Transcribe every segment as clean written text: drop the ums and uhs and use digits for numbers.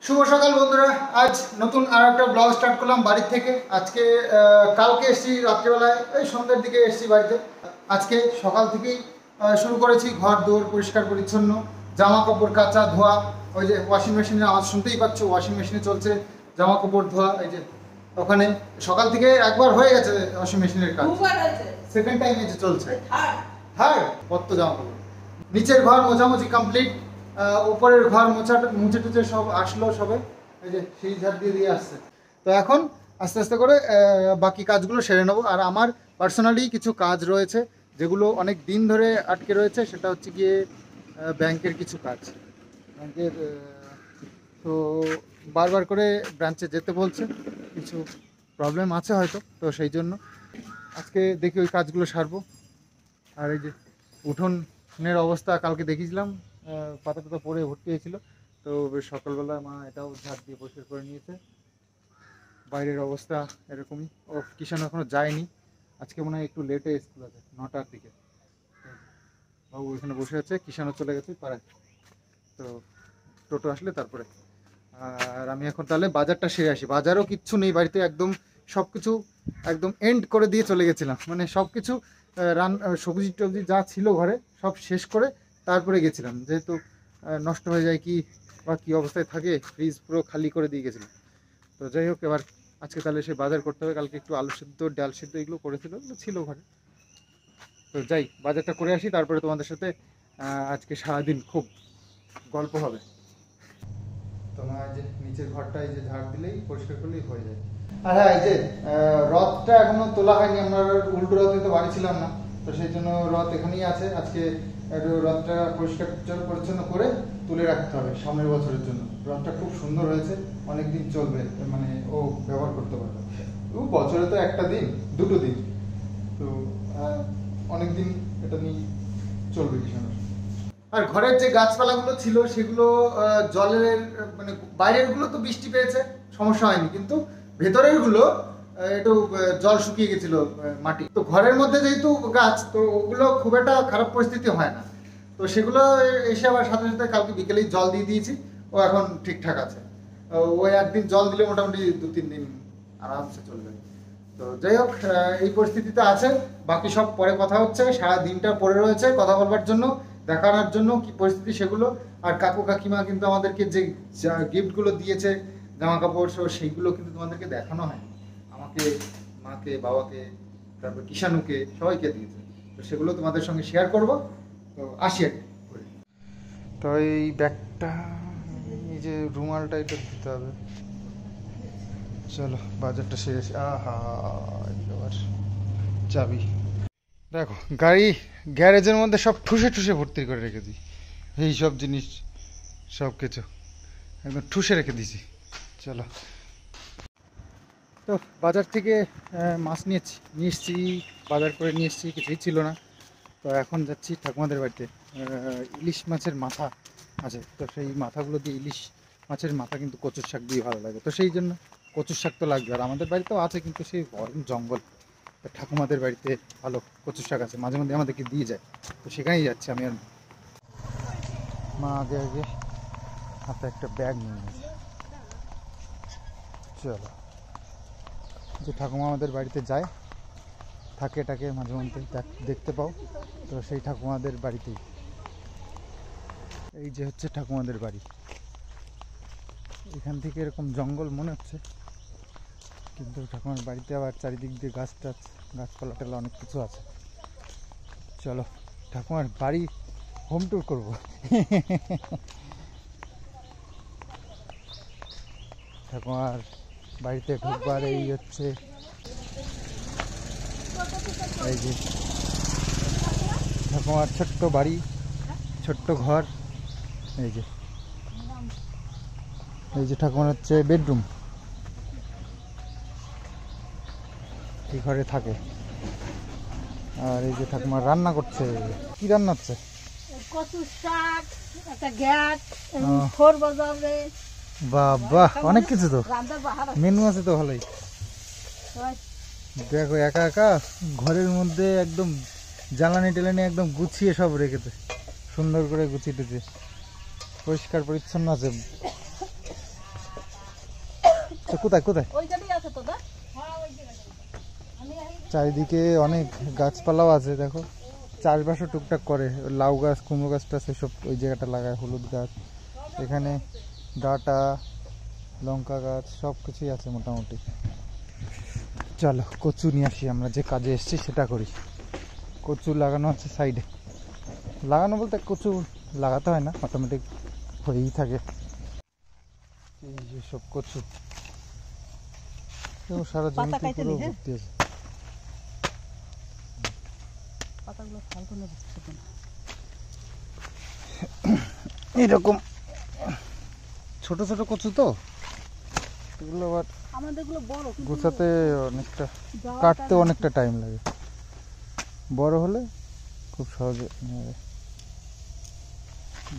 শুভ সকাল বন্ধুরা। আজ নতুন আর একটা ব্লগ স্টার্ট করলাম বাড়ির থেকে। আজকে কালকে এসেছি রাত্রিবেলায়, ওই সন্ধ্যের দিকে এসেছি বাড়িতে। আজকে সকাল থেকেই শুরু করেছি ঘর দৌড় পরিষ্কার পরিচ্ছন্ন, জামা কাপড় কাচা ধোয়া। ওই যে ওয়াশিং মেশিনের আওয়াজ শুনতেই পাচ্ছ, ওয়াশিং মেশিনে চলছে জামা কাপড় ধোয়া। এই যে ওখানে সকাল থেকে একবার হয়ে গেছে ওয়াশিং মেশিনের কাজ, সেকেন্ড টাইম এই যে চলছে। হ্যাঁ, কত জামা কাপড়। নিচের ঘর মোছামুছি কমপ্লিট, উপরের ঘর মুছে টুছে সব আসলো সবে। এই যে সেই ঝাড় দিয়ে আসছে। তো এখন আস্তে আস্তে করে বাকি কাজগুলো সেরে নেবো। আর আমার পার্সোনালি কিছু কাজ রয়েছে যেগুলো অনেক দিন ধরে আটকে রয়েছে, সেটা হচ্ছে গিয়ে ব্যাংকের কিছু কাজ। ব্যাংকের তো বারবার করে ব্রাঞ্চে যেতে বলছে, কিছু প্রবলেম আছে হয়তো, তো সেই জন্য আজকে দেখি ওই কাজগুলো সারবো। আর এই যে উঠোনের অবস্থা কালকে দেখিয়েছিলাম, পাতা টাতা পড়ে ভর্তি হয়েছিল, তো সকালবেলা মা এটাও ঝাড় দিয়ে পরিষ্কার করে নিয়েছে। বাইরের অবস্থা এরকমই। ও কিষান এখনো যায়নি, আজকে মনে হয় একটু লেটে স্কুল আছে, 9টার দিকে। বাবু এখানে বসে আছে, কিষানও চলে গেছে পাড়ায়, তো টোটো আসলে তারপরে। আর আমি এখন তাহলে বাজারটা সেরে আসি। বাজারও কিচ্ছু নেই বাড়িতে, একদম সব কিছু একদম এন্ড করে দিয়ে চলে গেছিলাম। মানে সব কিছু সবজি টবজি যা ছিল ঘরে সব শেষ করে তারপরে গেছিলাম, যেহেতু নষ্ট হয়ে যায় কি বা কী অবস্থায় থাকে, ফ্রিজ পুরো খালি করে দিয়ে গেছিলাম। তো যাই হোক, এবার আজকে তাহলে সে বাজার করতে হবে। কালকে একটু আলু সিদ্ধ ডাল সিদ্ধ এগুলো করেছিল, এগুলো ছিল ঘরে। তো যাই বাজারটা করে আসি, তারপরে তোমাদের সাথে আজকে সারাদিন খুব গল্প হবে। তোমার যে নিচের ঘরটা এই যে ঝাড় দিলেই পরিষ্কার করলেই হয়ে যায়। আর হ্যাঁ, এই যে রথটা এখনো তোলা হয়নি। আমরা উল্টো রথে তো বাড়ি ছিলাম না, তো সেই জন্য রথ এখানেই আছে। আজকে একটু রথটা পরিষ্কার পরিচ্ছন্ন করে তুলে রাখতে হবে সামনের বছরের জন্য। রথটা খুব সুন্দর হয়েছে, অনেকদিন চলবে, মানে ও ব্যবহার করতে পারবে। বছরে তো একটা দিন দুটো দিন, তো অনেকদিন এটা নিয়ে চলবে কিষানের। আর ঘরের যে গাছপালাগুলো ছিল সেগুলো জলের, মানে বাইরের গুলো তো বৃষ্টি পেয়েছে, সমস্যা হয়নি, কিন্তু ভেতরের গুলো একটু জল শুকিয়ে গেছিল, মাটি। তো ঘরের মধ্যে যেহেতু গাছ, তো ওগুলো খুব একটা খারাপ পরিস্থিতি হয় না। তো সেগুলো এসে আবার সাথে সাথে কালকে বিকেলেই জল দিয়ে দিয়েছি, ও এখন ঠিকঠাক আছে। ওই একদিন জল দিলে মোটামুটি 2-3 দিন আরামসে চলবে। তো যাই হোক, এই পরিস্থিতিতে আছে। বাকি সব পরে কথা হচ্ছে। সারা দিনটা পড়ে রয়েছে কথা বলবার জন্য, দেখানোর জন্য কি পরিস্থিতি সেগুলো। আর কাকু কাকিমা কিন্তু আমাদেরকে যে গিফটগুলো দিয়েছে, জামা কাপড় সহ, সেইগুলো কিন্তু তোমাদেরকে দেখানো হয়। আমাকে, মাকে, বাবাকে, তারপর কিষানুকে, সবাইকে দিয়েছে। তো সেগুলো তোমাদের সঙ্গে শেয়ার করব। তো আসি আর কি। তো এই ব্যাগটা, এই যে রুমালটা, এটা দিতে হবে। চলো বাজারটা শেষ। আহা, এবার চাবি দেখো, গাড়ি গ্যারেজের মধ্যে সব ঠুসে ঠুসে ভর্তি করে রেখেছি। এই সব জিনিস সব কিছু একদম ঠুসে রেখে দিয়েছি। চলো, তো বাজার থেকে মাছ নিয়ে এসেছি, বাজার করে নিয়ে এসেছি, কিছুই ছিল না। তো এখন যাচ্ছি ঠাকুমাদের বাড়িতে। ইলিশ মাছের মাথা আছে, তো সেই মাথাগুলো দিয়ে, ইলিশ মাছের মাথা কিন্তু কচুর শাক দিয়ে ভালো লাগে, তো সেই জন্য কচুর শাক তো লাগবে। আর আমাদের বাড়িতেও আছে, কিন্তু সেই গরম জঙ্গল, তো ঠাকুমাদের বাড়িতে ভালো কচুর শাক আছে, মাঝে মধ্যে আমাদেরকে দিয়ে যায়, তো সেখানেই যাচ্ছি আমি আর মা। আগে আগে হাতে একটা ব্যাগ নিয়ে নিয়েছি। চলো, যে ঠাকুমা আমাদের বাড়িতে যায়, থাকে টাকে মাঝে মধ্যে দেখতে পাও, তো সেই ঠাকুমাদের বাড়িতেই। এই যে হচ্ছে ঠাকুমাদের বাড়ি। এখান থেকে এরকম জঙ্গল মনে হচ্ছে, কিন্তু ঠাকুমার বাড়িতে আবার চারিদিক দিয়ে গাছ টাছ, গাছপালা টালা অনেক কিছু আছে। চলো ঠাকুমার বাড়ি হোম ট্যুর করবো। ঠাকুমার বাড়িতে ঢুকবার এই হচ্ছে, এই যে ঠাকুমার ছোট্ট বাড়ি, ছোট্ট ঘর। এই যে, এই যে ঠাকুমার হচ্ছে বেডরুম, এই ঘরে থাকে। আর এই যে ঠাকুমা রান্না করছে। কি রান্না হচ্ছে? কচুর শাক, একটা গ্যাট, খোর বাজাবে। বাহ, অনেক কিছু তো মেনু আছে তো ভালোই। দেখো, একা একা ঘরের মধ্যে একদম জ্বালানি টেলানি একদম গুছিয়ে সব রেখেছে, সুন্দর করে গুছিয়ে টুছিয়ে, পরিষ্কার পরিচ্ছন্ন আছে। আচ্ছা কোথায় কোথায়? ওইখানেই আছে তো দা। হ্যাঁ ওই জায়গাটাই। আমি চারিদিকে অনেক গাছপালাও আছে দেখো, চাষবাসও টুকটাক করে, লাউ গাছ কুমড়ো গাছটা সেসব ওই জায়গাটা লাগায়, হলুদ গাছ, এখানে ডাঁটা লঙ্কা গাছ সব কিছুই আছে মোটামুটি। চলো কচু নিয়ে আসি, আমরা যে কাজে এসেছি সেটা করি। কচু লাগানো আছে সাইডে, লাগানো বলতে কচু লাগাতে হয় না, অটোমেটিক হয়েই থাকে। এই যে সব কচু সারা জমিতে পুরো ভর্তি আছে। পাতাগুলো ফালতু না বুঝতে না। এইরকম ছোট ছোট কচু তো, এগুলো আবার আমাদেরগুলো বড়, গোছাতে অনেকটা, কাটতে অনেকটা টাইম লাগে। বড় হলে খুব সহজে নেওয়া যায়,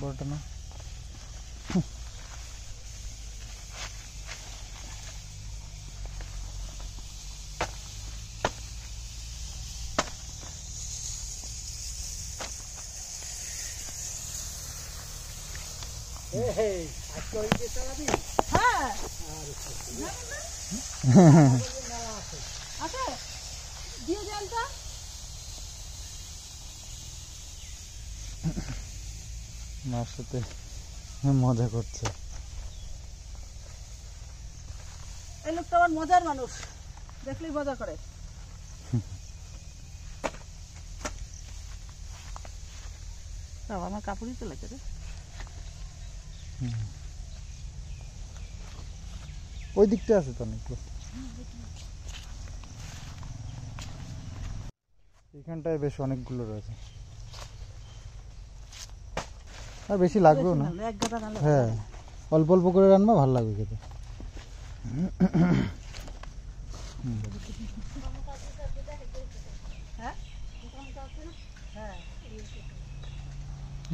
বড়টা না। হ্যাঁ আচ্ছা দিয়ে জলটা। মার সাথে মজা করছে। এই লোকটা আমার মজার মানুষ, দেখলেই মজা করে। আমার কাপড়ই তো লাগে রে। ওই দিকটা আছে তো অনেকগুলো, এখানটায় বেশ অনেকগুলো রয়েছে, আর বেশি লাগবেও না। হ্যাঁ অল্প অল্প করে রান্না ভালো লাগবে খেতে।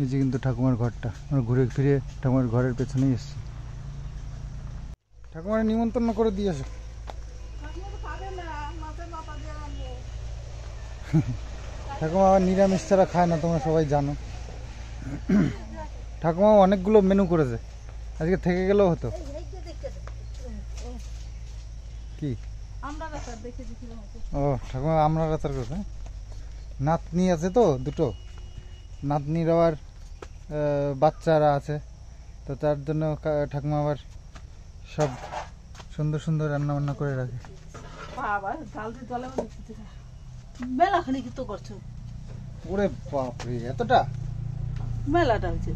এই যে কিন্তু ঠাকুমার ঘরটা, আমরা ঘুরে ফিরে ঠাকুমার ঘরের পেছনেই এসছি। ঠাকুমার নিমন্ত্রণ করে দিয়ে আসো। ঠাকুমা আবার নিরামিষ ছাড়া খায় না, তোমরা সবাই জানো। ঠাকুমা অনেকগুলো মেনু করেছে, আজকে থেকে গেলেও হতো। কি ও ঠাকুমা আমরা আচার করছে, নাতনি আছে তো দুটো, নাতনির আবার বাচ্চারা আছে, তো তার জন্য ঠাকুমা আবার সব সুন্দর সুন্দর রান্না বান্না করে রাখে। মেলাখানি কি তো করছো? ওরে বাপরে এতটা মেলাটা হয়েছে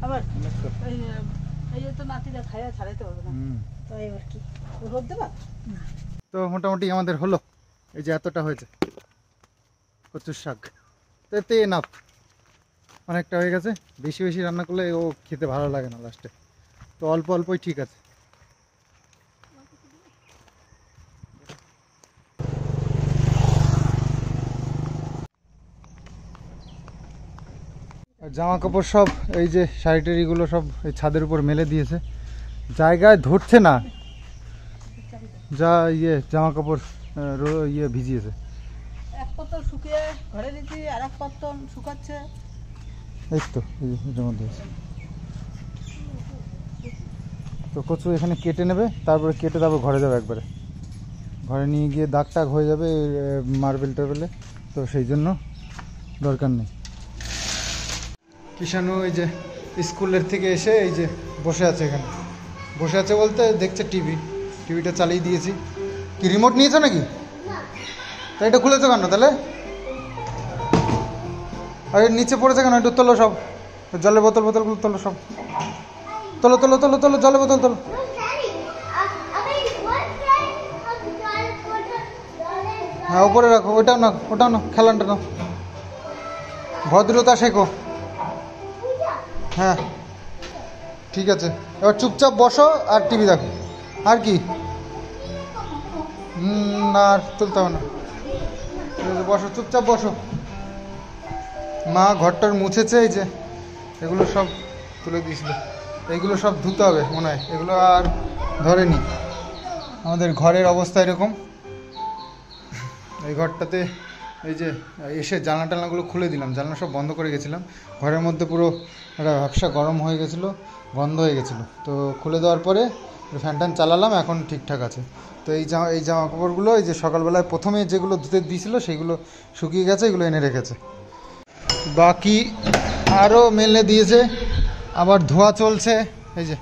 আবার, এই তো নাতিরা খাইয়া ছাড়াইতে পারবে না, তো এবার কি রোদ দেবা? তো মোটামুটি আমাদের হলো, এই যে এতটা হয়েছে কচুর শাক, তো এতে এনাফ, অনেকটা হয়ে গেছে। বেশি বেশি রান্না করলে ও খেতে ভালো লাগে না লাস্টে, তো অল্প অল্পই ঠিক আছে। আর জামা কাপড় সব এই যে শাড়িটারিগুলো সব এই ছাদের উপর মেলে দিয়েছে, জায়গায় ধরছে না, যা জামা কাপড় ভিজিয়েছে। এক পাতল শুকিয়ে ঘরে দিচ্ছি, আর এক পাতল শুকাচ্ছে। এই তো এর মধ্যে তো কচু এখানে কেটে নেবে, তারপরে কেটে তারপর ঘরে যাবে, একবারে ঘরে নিয়ে গিয়ে দাগ টাগ হয়ে যাবে মার্বেল টার্বেলে, তো সেই জন্য দরকার নেই। কিষানু এই যে স্কুলের থেকে এসে এই যে বসে আছে, এখানে বসে আছে বলতে দেখছে টিভিটা চালিয়ে দিয়েছি। কি রিমোট নিয়েছো নাকি? তাই এটা খুলেছো কেন তাহলে? আর নিচে পড়েছে কেন? একটু তোলো সব, জলের বোতলগুলো তোলো সব, তোলো তোলো তোলো তোলো জলের বোতল তোলো। হ্যাঁ উপরে রাখো, ওটাও না খেলানটা নাও, ভদ্রতা শেখো। হ্যাঁ ঠিক আছে, এবার চুপচাপ বসো আর টিভি দেখো। আর কি না, আর তুলতে হবে না, বসো চুপচাপ বসো। মা ঘরটার মুছেছে, এই যে এগুলো সব তুলে দিয়েছিল, এইগুলো সব ধুতে হবে মনে হয়, এগুলো আর ধরেনি। আমাদের ঘরের অবস্থা এরকম, এই ঘরটাতে এই যে এসে জানলা টালনাগুলো খুলে দিলাম, জানলা সব বন্ধ করে গেছিলাম, ঘরের মধ্যে পুরো একটা ব্যবসা গরম হয়ে গেছিলো, গন্ধ হয়ে গেছিলো। তো খুলে দেওয়ার পরে ফ্যান ট্যান চালালাম, এখন ঠিকঠাক আছে। তো এই জামা কাপড়গুলো এই যে সকালবেলায় প্রথমে যেগুলো ধুতে দিয়েছিল সেইগুলো শুকিয়ে গেছে, এগুলো এনে রেখেছে। বাকি আরও মেলে দিয়েছে, আবার ধোয়া চলছে। এই যে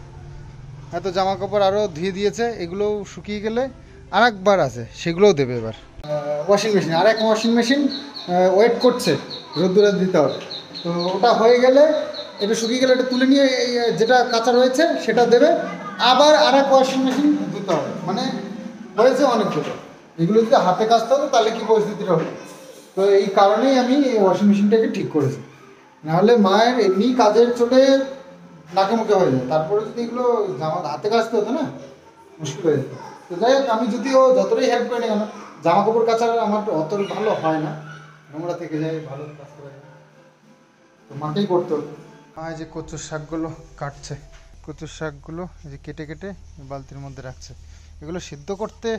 এত জামা কাপড় আরও ধুয়ে দিয়েছে, এগুলোও শুকিয়ে গেলে আর একবার আছে, সেগুলোও দেবে এবার। ওয়াশিং মেশিন, আর এক ওয়াশিং মেশিন ওয়েট করছে, রোদ্দুরে দিতে হবে। তো ওটা হয়ে গেলে, এটা শুকিয়ে গেলে এটা তুলে নিয়ে এই যেটা কাঁচা রয়েছে সেটা দেবে, আবার আর এক ওয়াশিং মেশিন ধুতে হবে। মানে হয়েছে অনেকগুলো, এগুলো যদি হাতে কাচতে হতো তাহলে কী পরিস্থিতিটা হতো। তো এই কারণেই আমি এই ওয়াশিং মেশিনটাকে ঠিক করেছি, নাহলে মায়ের এমনি কাজের চলে নাকে মুখে হয়ে যায়, তারপরে যদি এগুলো হাতে কাচতে হতো না, মুশকিল হয়ে যেত। তো যাই হোক, আমি যদিও যতটাই হেল্প করি না কেন, জামা কাপড় কাচার আমার অত ভালো হয় না, নোংরা থেকে যায়, ভালো কাজ করে যায়, তো মাকেই করতে হতো। এই যে কচুর শাকগুলো কাটছে, কচুর শাকগুলো এই যে কেটে কেটে বালতির মধ্যে রাখছে। এগুলো সিদ্ধ করতে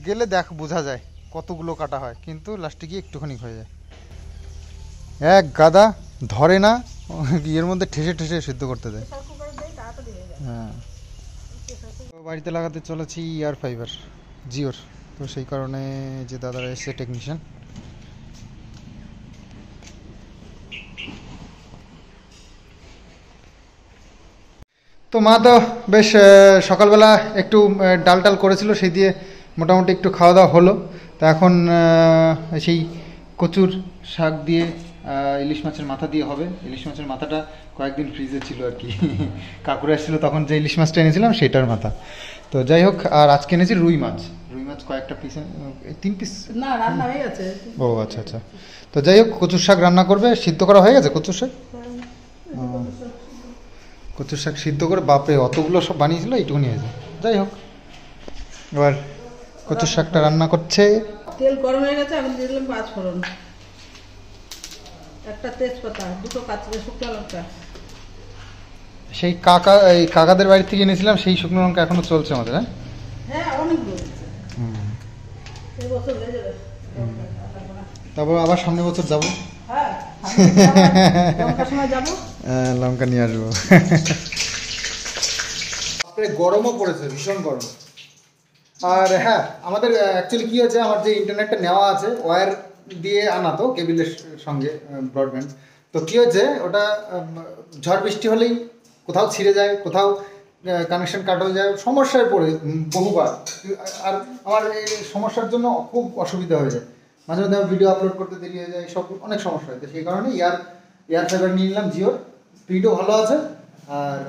গেলে বোঝা যায় কতগুলো কাটা হয়, কিন্তু লাস্টে গিয়ে একটুখানি হয়ে যায়। এক গাদা ধরে না, এর মধ্যে ঠেসে ঠেসে সিদ্ধ করতে দেয়। হ্যাঁ, তো বাড়িতে লাগাতে চলেছি ইয়ার ফাইবার জিওর, তো সেই কারণে যে দাদারা এসছে টেকনিশিয়ান। তো মা তো বেশ সকালবেলা একটু ডাল টাল করেছিল, সেই দিয়ে মোটামুটি একটু খাওয়া দাওয়া হলো। তা এখন সেই কচুর শাক দিয়ে ইলিশ মাছের মাথা দিয়ে হবে। ইলিশ মাছের মাথাটা কয়েকদিন ফ্রিজে ছিল আর কি, কাকুরা এসেছিলো তখন যে ইলিশ মাছটা এনেছিলাম সেটার মাথা। তো যাই হোক, আর আজকে এনেছি রুই মাছ কয়েকটা পিস, 3 পিস না, রান্না হয়ে গেছে। ও আচ্ছা আচ্ছা। তো যাই হোক, কচুর শাক রান্না করবে, সিদ্ধ করা হয়ে গেছে কচুর শাক। কচুর শাক সিদ্ধ করে বাপরে অতগুলো সব বানিয়েছিল, এইটুকুনি হয়েছে। যাই হোক, এবার কচুর শাকটা রান্না করছে। তেল গরম হয়ে গেছে, এখন দিয়ে দিলাম 5 ফোড়ন, একটা তেজপাতা, 2 কাঁচা শুকনো লঙ্কা। সেই এই কাকাদের বাড়ি থেকে এনেছিলাম, সেই শুকনো লঙ্কা এখনো চলছে আমাদের। হ্যাঁ, অনেকগুলো। এই বছর হয়ে যাবে। তারপর আবার সামনের বছর যাবো। হ্যাঁ, লঙ্কার সময় যাবো, লঙ্কা নিয়ে আসবো। গরমও পড়েছে, ভীষণ গরম। আর হ্যাঁ, আমাদের অ্যাকচুয়ালি কী হয়েছে, আমার যে ইন্টারনেটটা নেওয়া আছে ওয়্যার দিয়ে আনা, তো কেবিলের সঙ্গে ব্রডব্যান্ড। তো কী হয়েছে, ওটা ঝড় বৃষ্টি হলেই কোথাও ছিঁড়ে যায়, কোথাও কানেকশন কাট হয়ে যায়, সমস্যায় পড়ে বহুবার। আর আমার এই সমস্যার জন্য খুব অসুবিধা হয়ে যায়, মাঝে মাঝে ভিডিও আপলোড করতে দেরি হয়ে যায়, সব অনেক সমস্যা হয়। তো সেই কারণে এয়ার ফাইবার নিয়ে নিলাম জিওর, স্পিডও ভালো আছে আর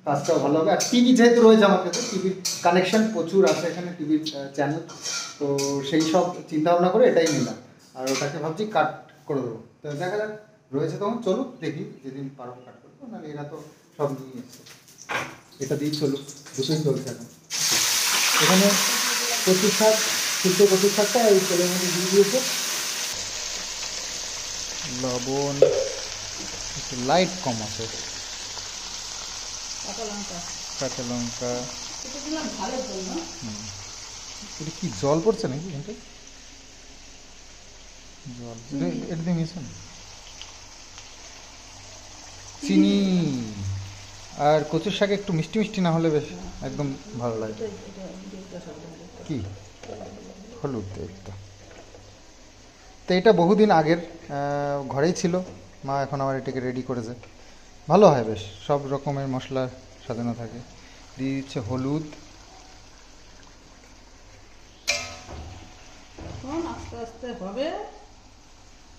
কাজটাও ভালো হবে। আর টিভি যেহেতু রয়েছে আমার কাছে, টিভির কানেকশন প্রচুর আছে এখানে, টিভির চ্যানেল, তো সেই সব চিন্তাভাবনা করে এটাই নিলাম। আর ওটাকে ভাবছি কাট করে দেবো। তো দেখা যাক, রয়েছে তখন চলুক, দেখি যেদিন পারবো কাট করবো, নাহলে এরা তো সব নিয়ে এসছে, এটা দিয়েই চলুক, দুটোই চলছে এখন। এখানে কচুর শাক, শুদ্ধ কচুর শাকটা এই তেলের মধ্যে দিয়ে দিয়েছে, লবণ লাইট কম আছে, কাঁচা লঙ্কা। এটা কি জল পড়ছে নাকি এখানটায়? জল এটা দিয়ে মিশান, চিনি আর কচুর শাক একটু মিষ্টি মিষ্টি না হলে বেশ একদম ভালো লাগে। কি হলুদ একটা, তো এটা বহুদিন আগের ঘরেই ছিল, মা এখন আবার এটাকে রেডি করেছে, ভালো হয় বেশ, সব রকমের মশলা সাজানো থাকে। দিয়ে দিচ্ছে হলুদ, আস্তে আস্তে হবে।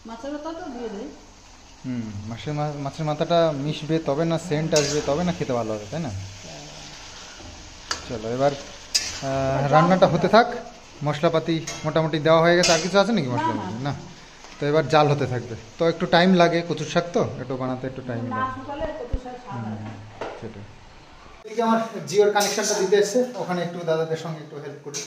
মাছের মাথাটা দিয়ে দেয়, মাছের মাথাটা মিশবে তবে না সেন্ট আসবে, তবে না খেতে ভালো হবে, তাই না? চলো এবার রান্নাটা হতে থাক, মশলাপাতি মোটামুটি দেওয়া হয়ে গেছে। আর কিছু আছে নাকি মশলাপাতি? না, তো এবার জাল হতে থাকবে, তো একটু টাইম লাগে, কচুর শাক তো একটু বানাতে একটু টাইম লাগে, সেটাই। এদিকে আমার জিওর কানেকশনটা দিতে এসছে, ওখানে একটু দাদাদের সঙ্গে একটু হেল্প করি।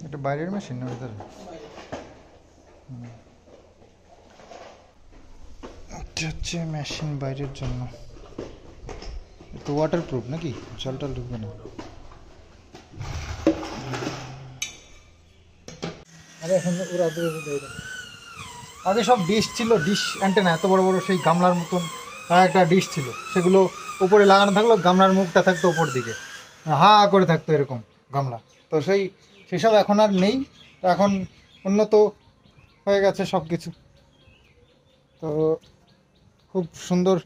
এটা বাইরের মেশিন না ভিতরে? এটা হচ্ছে মেশিন বাইরের জন্য, তো ওয়াটারপ্রুফ নাকি, জলটা ঢুকবে না। আরে এখন ওরা আগে সব ডিশ ছিল, ডিশ অ্যান্টেনা এত বড় বড় সেই গামলার মতন একটা ডিশ ছিল, সেগুলো উপরে লাগানো থাকলো, গামলার মুখটা থাকতো ওপর দিকে, হা করে থাকতো এরকম গামলা। তো সেসব এখন আর নেই, তো এখন উন্নত হয়ে গেছে সব কিছু। তো খুব সুন্দর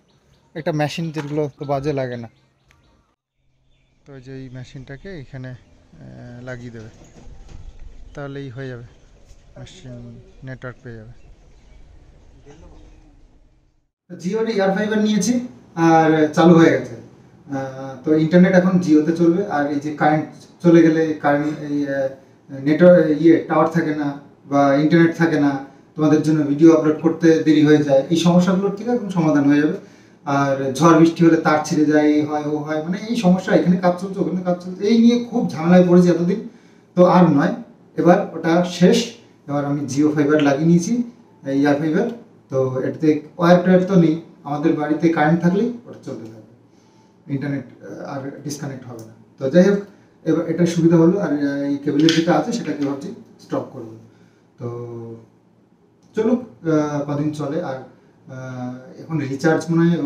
একটা মেশিন, যেগুলো তো বাজে লাগে না। তো যে এই মেশিনটাকে এখানে লাগিয়ে দেবে, তাহলেই হয়ে যাবে, মেশিন নেটওয়ার্ক পেয়ে যাবে। জিওর এয়ার ফাইবার নিয়েছি আর চালু হয়ে গেছে। তো ইন্টারনেট এখন জিওতে চলবে। আর এই যে কারেন্ট চলে গেলে, কারেন্ট এই নেটওয়ার্ক টাওয়ার থাকে না বা ইন্টারনেট থাকে না, তোমাদের জন্য ভিডিও আপলোড করতে দেরি হয়ে যায়, এই সমস্যাগুলোর থেকে এখন সমাধান হয়ে যাবে। আর ঝড় বৃষ্টি হলে তার ছিঁড়ে যায়, এই হয় ও হয়, মানে এই সমস্যা, এখানে কাজ চলছে ওখানে কাজ চলছে, এই নিয়ে খুব ঝামেলায় পড়েছি এতদিন। তো আর নয়, এবার ওটা শেষ। এবার আমি জিও ফাইবার লাগিয়ে নিয়েছি, এয়ার ফাইবার। তো এটাতে ওয়্যার টয়ার তো নেই, আমাদের বাড়িতে কারেন্ট থাকলেই ওটা চলতে থাকবে, ইন্টারনেট আর ডিসকানেক্ট হবে না। তো যাই হোক, এবার এটার সুবিধা হলো। আর এই কেবলের যেটা আছে সেটাকে ভাবছি স্টপ করবো। তো চলুক, কদিন চলে। আর এখন রিচার্জ মনে হয়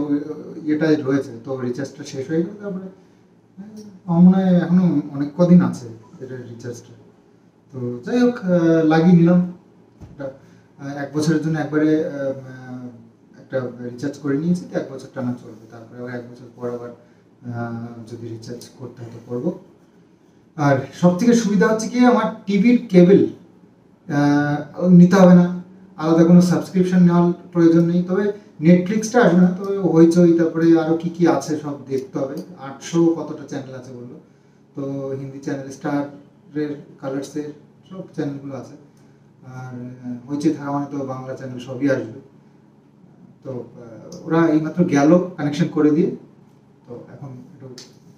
ইয়েটা রয়েছে, তো রিচার্জটা শেষ হয়ে গেলে তারপরে আমার মনে হয় এখনো অনেক কদিন আছে এটার রিচার্জটা। তো যাই হোক, লাগিয়ে নিলাম এটা। 1 বছরের জন্য একবারে একটা রিচার্জ করে নিয়েছি, তো 1 বছর টানা চলবে। তারপরে আবার 1 বছর পর আবার যদি রিচার্জ করতে হয় তো করবো। আর সব থেকে সুবিধা হচ্ছে কি, আমার টিভির কেবল নিতে হবে না, আলাদা কোনো সাবস্ক্রিপশন নেওয়ার প্রয়োজন নেই। তবে নেটফ্লিক্সটা আসবে না, তবে হইচই, তারপরে আরও কী কী আছে সব দেখতে হবে। 800 কতটা চ্যানেল আছে বললো, তো হিন্দি চ্যানেল, স্টারের, কালার্সের সব চ্যানেলগুলো আছে। আর হইচই থাকা মানে তো বাংলা চ্যানেল সবই আসবে। তো ওরা এইমাত্র গেল কানেকশন করে দিয়ে। তো এখন একটু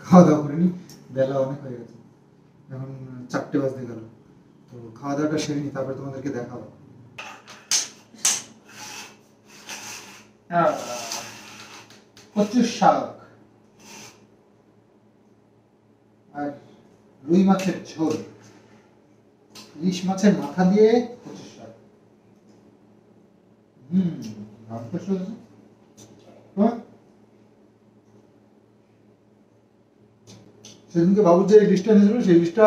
খাওয়া দাওয়া করে নিই, বেলা অনেক হয়ে গেছে, এখন 4টে বাজতে গেল। তো খাওয়া দাওয়াটা সেরে নিই, তারপরে তোমাদেরকে দেখাবো। কচুর শাক আর রুই মাছের ঝোল, ইলিশ মাছের মাথা দিয়ে কচুর শাক। সেদিনকে বাবুর যে ইলিশটা এনেছিল, সেই ইলিশটা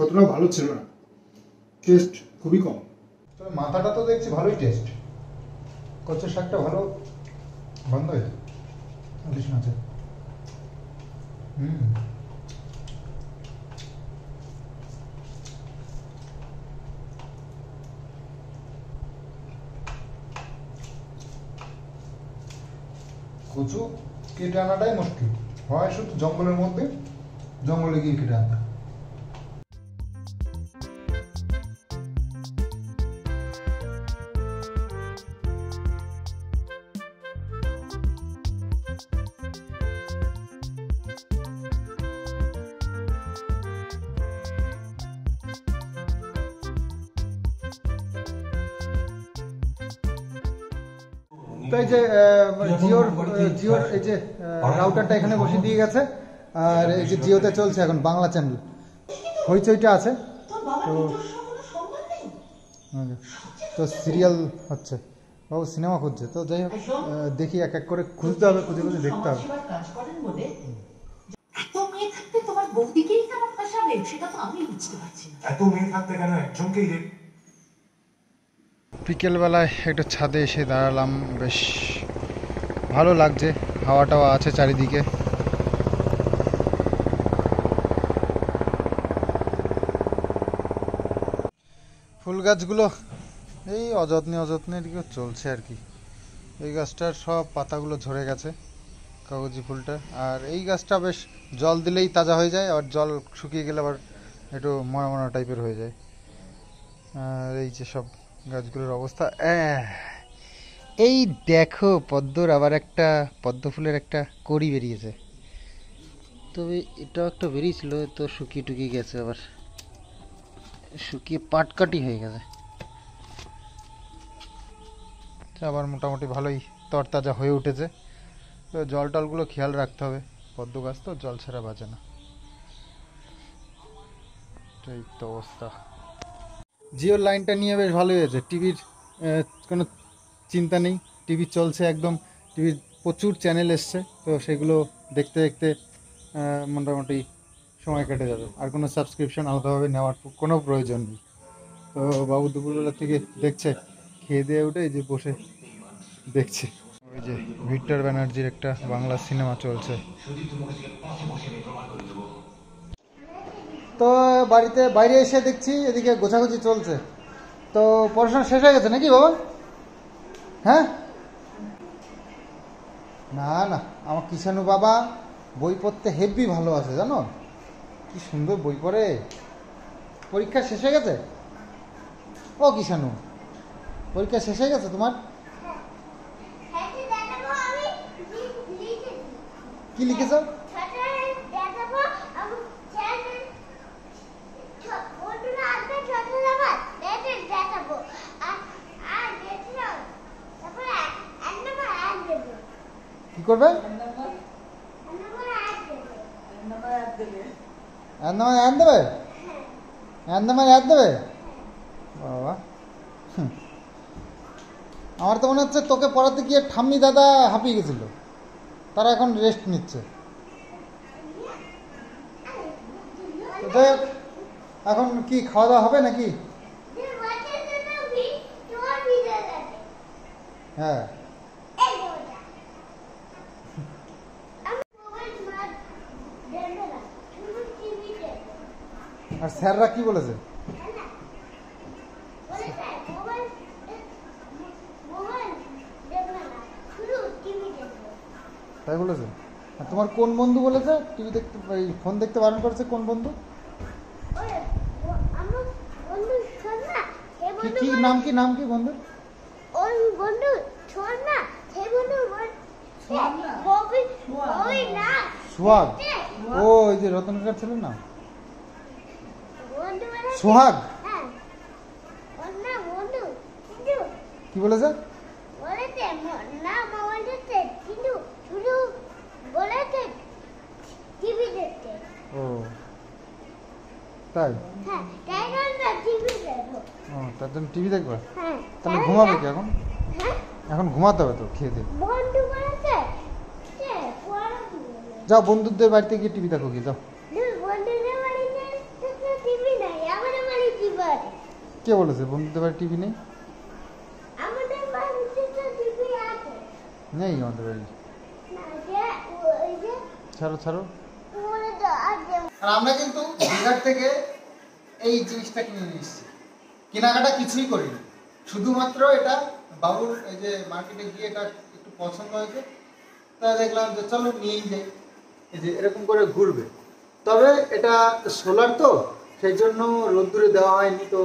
অতটা ভালো ছিল না, টেস্ট খুবই কম। তবে মাথাটা তো দেখছি ভালোই টেস্ট, কচুর শাকটা ভালো বন্ধ হয়েছে ইলিশ মাছের। কচু কেটে আনাটাই মুশকিল হয়, শুধু জঙ্গলের মধ্যে, জঙ্গলে গিয়ে কেটে আনতে। তো এই যে জিওর এই যে রাউটারটা এখানে বসিয়ে দিয়ে গেছে, আর এই যে জিওতে চলছে এখন বাংলা চ্যানেল, হইচইটা আছে। তো সিরিয়াল হচ্ছে, বাবু সিনেমা খুঁজছে। তো যাই হোক, দেখি এক এক করে খুঁজতে হবে, খুঁজে খুঁজে দেখতে হবে। এত মেয়ে থাকতে তোমার বৌদিকেই কেন ফাঁসাবে, সেটা তো আমি বুঝতে পারছি না। এত মেয়ে থাকতে কেন একজনকেই বিকেলবেলায় একটু ছাদে এসে দাঁড়ালাম, বেশ ভালো লাগছে, হাওয়া টাওয়া আছে চারিদিকে। ফুল গাছগুলো এই অযত্নে দিকে চলছে আর কি। এই গাছটার সব পাতাগুলো ঝরে গেছে, কাগজি ফুলটা। আর এই গাছটা বেশ জল দিলেই তাজা হয়ে যায়, আর জল শুকিয়ে গেলে আবার একটু মরা মরা টাইপের হয়ে যায়। আর এই যে সব গাছগুলোর অবস্থা, এই দেখো পদ্মর আবার একটা, পদ্ম ফুলের একটা কড়ি বেরিয়েছে। তবে এটাও একটা বেরিয়েছিল, তো শুকিয়ে টুকিয়ে গেছে, আবার শুকিয়ে পাটকাটি হয়ে গেছে। আবার মোটামুটি ভালোই তরতাজা হয়ে উঠেছে। তো জল টলগুলো খেয়াল রাখতে হবে, পদ্ম গাছ তো জল ছাড়া বাঁচে না। এই তো অবস্থা। জিওর লাইনটা নিয়ে বেশ ভালোই হয়েছে, টিভির কোনো চিন্তা নেই, টিভি চলছে একদম, টিভির প্রচুর চ্যানেল এসছে, তো সেগুলো দেখতে দেখতে মোটামুটি সময় কেটে যাবে, আর কোনো সাবস্ক্রিপশন আলাদাভাবে নেওয়ার কোনো প্রয়োজন নেই। তো বাবু দুপুরবেলা থেকে দেখছে, খেয়ে দিয়ে উঠে এই যে বসে দেখছে। ওই যে ভিক্টর ব্যানার্জির একটা বাংলা সিনেমা চলছে। তো বাইরে এসে দেখছি এদিকে গোছাগুছি চলছে। তো পড়াশোনা শেষ হয়ে গেছে নাকি বাবা? হ্যাঁ, না না, আমার কিষাণু বাবা বই পড়তে হেভি ভালো আছে, জানো কি সুন্দর বই পড়ে। পরীক্ষা শেষ হয়ে গেছে? ও কিষাণু, পরীক্ষা শেষ হয়ে গেছে তোমার? কি লিখেছ? কি করবে? অ্যাড দেবে? অ্যাড দেবে? বাবা, আমার তো মনে হচ্ছে তোকে পড়াতে গিয়ে ঠাম্মি দাদা হাঁপিয়ে গেছিল, তারা এখন রেস্ট নিচ্ছে। এখন কি খাওয়া দাওয়া হবে নাকি? হ্যাঁ, আর স্যাররা কি বলেছে? তাই বলেছে? আর তোমার কোন বন্ধু বলেছে টিভি দেখতে, ফোন দেখতে বারণ করেছে? কোন বন্ধু? কি নাম, কি নাম, কি বন্ধু? সোহাগ। ও, ওই যে রতনকার ছেলের নাম সোহাগ। কি বলেছে? ও তাই? ও, তার জন্য টিভি দেখবে? তাহলে ঘুমাবে কি এখন? এখন ঘুমাতে হবে তো, খেয়ে দিয়ে। যাও বন্ধুদের বাড়িতে গিয়ে টিভি দেখো, কি যাও। কে বলেছে বন্ধুদের বাড়ি টিভি নেই? নেই আমাদের বাড়ি। ছাড়ো ছাড়ো। আর আমরা কিন্তু দীঘার থেকে এই জিনিসটা কিনে নিয়ে এসেছি, কেনাকাটা কিছুই করিনি, শুধুমাত্র এটা বাবুর এই যে মার্কেটে গিয়ে এটা একটু পছন্দ হয়েছে, তাই দেখলাম যে চলো নিয়েই যাই। এই যে এরকম করে ঘুরবে, তবে এটা সোলার তো সেই জন্য রোদ্দুরে দেওয়া হয়নি, তো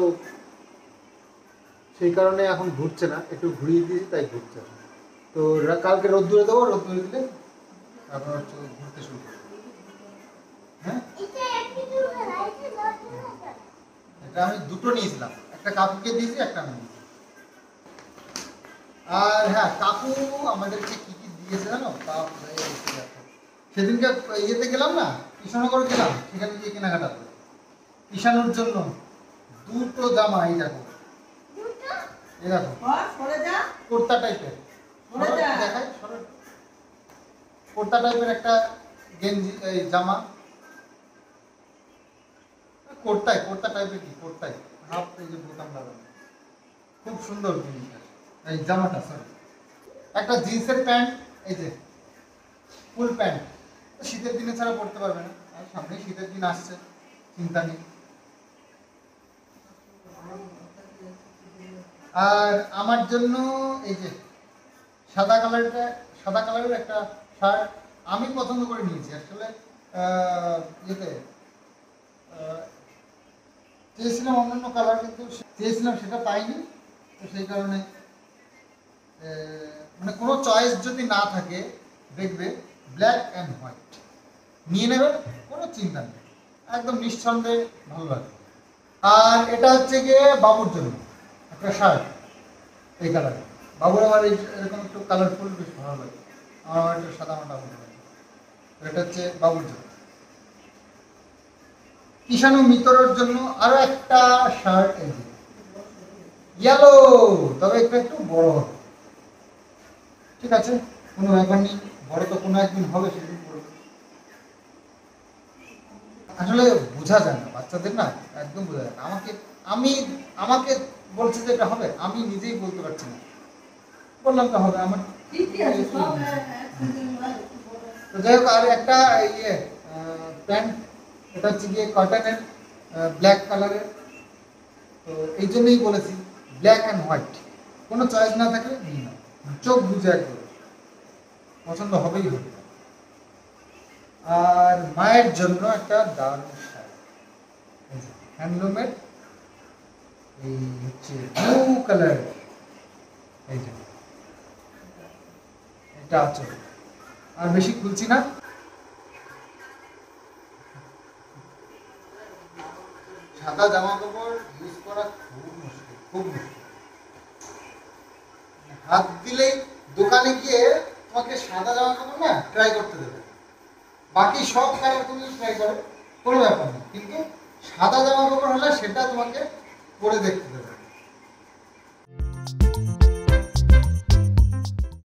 সেই কারণে এখন ঘুরছে না, একটু ঘুরিয়ে দিয়েছি তাই ঘুরছে না। তো কালকে রোদ্দুরে দেবো, রোদ্দুরে দিলে তারপর ঘুরতে শুরু করবো। হ্যাঁ, এটা আমি দুটো নিয়েছিলাম, একটা কাকুকে দিয়েছি, একটা আমি দিয়েছি। আর হ্যাঁ, কাকু আমাদেরকে কি কি দিয়েছে জানো? সেদিনকে ইয়েতে গেলাম না, কৃষ্ণনগর গেলাম, সেখানে গিয়ে কেনাকাটা করে ঈশানুর জন্য দুটো জামা। এই দেখো, এই দেখো কুর্তা টাইপের, দেখাই কুর্তা টাইপের একটা গেঞ্জি, এই জামা, কুর্তা টাইপের, কি কুর্তাই হাফ, এই যে বোতাম লাগানো, খুব সুন্দর জিনিসটা, এই জামাটা। সরি, একটা জিন্সের প্যান্ট, এই যে ফুল প্যান্ট, শীতের দিনে ছাড়া পরতে পারবে না, আর সামনে শীতের দিন আসছে, চিন্তা নেই। আর আমার জন্য এই যে সাদা কালারের একটা শার্ট আমি পছন্দ করে নিয়েছি। আসলে ইয়েতে চেয়েছিলাম অন্যান্য কালার, কিন্তু চেয়েছিলাম সেটা পাইনি, তো সেই কারণে মানে কোনো চয়েস যদি না থাকে, দেখবে ব্ল্যাক অ্যান্ড হোয়াইট নিয়ে নেবে, কোনো চিন্তা নেই, একদম নিঃসন্দেহে ভালো লাগে। আর এটা হচ্ছে গিয়ে বাবুর জন্য একটা শার্ট, এই কালারে বাবুর আমার এরকম একটু কালারফুল বেশ ভালো লাগে, আমার একটু সাদা মাটা ভালো লাগে। এটা হচ্ছে বাবুর জন্য। ঈশানু মিতরের জন্য আরো একটা শার্ট, এই যে ইয়েলো, তবে একটু একটু বড় হবে। ঠিক আছে, কোনো ব্যাপার নেই, বড় তো কোনো একদিন হবে, সেদিন পড়বে। আসলে বোঝা যায় না বাচ্চাদের, না একদম বোঝা যায় না। আমাকে বলছে যে এটা হবে, আমি নিজেই বলতে পারছি না। বললাম তো হবে আমার। তো যাই হোক, আর একটা ইয়ে প্যান্ট, এটা হচ্ছে গিয়ে কটনের, ব্ল্যাক কালারের। তো এই জন্যই বলেছি ব্ল্যাক অ্যান্ড হোয়াইট, কোনো চয়েস না থাকলে নিয়ে নাও, চোখ বুঝে একবার পছন্দ হবেই হবে। আর মায়ের জন্য একটা দারুণ শাড়ি, হ্যান্ডলুমের, এই হচ্ছে ব্লু কালার, এই যে এটা আছে। আর বেশি খুলছি না। সাদা জামা কাপড় ইউজ করা খুব মুশকিল, খুব মুশকিল। হাত দিলেই দোকানে গিয়ে তোমাকে সাদা জামা কাপড় না ট্রাই করতে দেবে, বাকি সব কালার তুমি ট্রাই করো, কোনো ব্যাপার নেই, কিন্তু সাদা জামা কাপড় হলে সেটা তোমাকে পরে দেখতে দেবে।